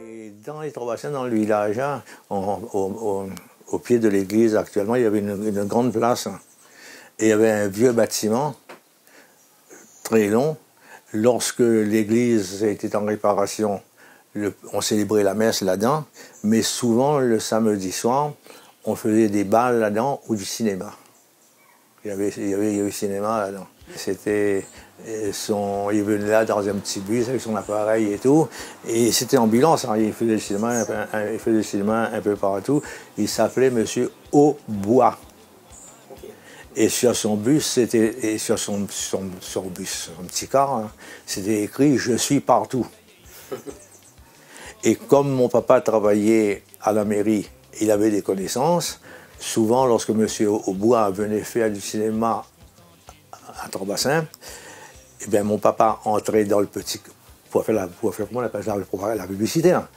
Et dans les trois bassins, dans le village, hein, au pied de l'église actuellement, il y avait une grande place. Hein, et il y avait un vieux bâtiment très long. Lorsque l'église était en réparation, on célébrait la messe là-dedans, mais souvent le samedi soir, on faisait des bals là-dedans ou du cinéma. Il y avait du cinéma là-dedans. Il venait là dans un petit bus avec son appareil et tout, et c'était ambulance, hein, il faisait le cinéma un peu partout. Il s'appelait Monsieur Aubois. Et sur son bus, sur son petit car, hein, c'était écrit « Je suis partout ». Et comme mon papa travaillait à la mairie, il avait des connaissances. Souvent, lorsque M. Aubois venait faire du cinéma à Trois-Bassins, eh bien, mon papa entrait dans le petit... Pour faire la publicité. Hein.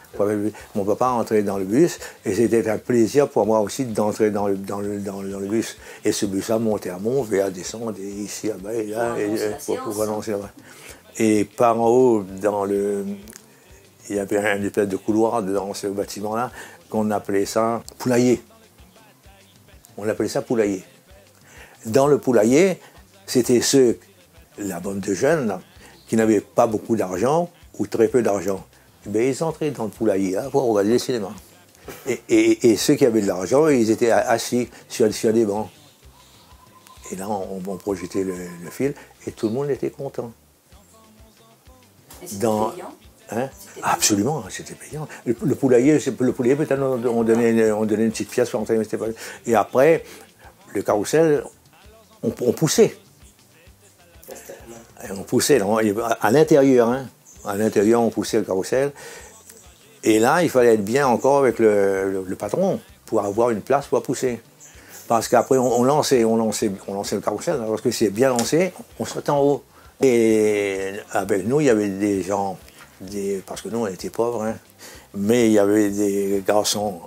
Mon papa entrait dans le bus et c'était un plaisir pour moi aussi d'entrer dans le bus. Et ce bus-là montait à Montvert, descendait ici, là-bas, et là, pour annoncer là-bas. Et par en haut, il y avait un espèce de couloir dans ce bâtiment-là qu'on appelait ça poulailler. On appelait ça poulailler. Dans le poulailler, c'était la bande de jeunes, là, qui n'avaient pas beaucoup d'argent ou très peu d'argent. Ils entraient dans le poulailler là, pour regarder le cinéma. Et ceux qui avaient de l'argent, ils étaient assis sur des bancs. Et là, on projetait le film et tout le monde était content. Et c'était payant? Hein? Absolument, c'était payant. Le poulailler, peut-être on donnait une petite pièce pour entrer, et après, le carrousel, on poussait. On poussait à l'intérieur, hein. À l'intérieur, on poussait le carrousel. Et là, il fallait être bien encore avec le patron pour avoir une place pour pousser. Parce qu'après, on lançait le carrousel. Lorsque c'est bien lancé, on sautait en haut. Et avec nous, il y avait des gens, parce que nous, on était pauvres, hein, mais il y avait des garçons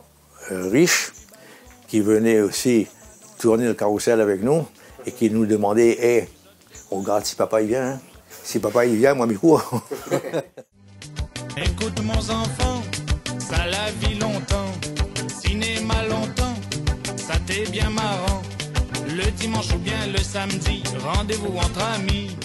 riches qui venaient aussi tourner le carrousel avec nous et qui nous demandaient hey, on regarde si papa il vient. Hein. Si papa il vient, moi je cours. Écoute mon enfant, ça la vie longtemps, cinéma longtemps, ça t'est bien marrant. Le dimanche ou bien le samedi, rendez-vous entre amis.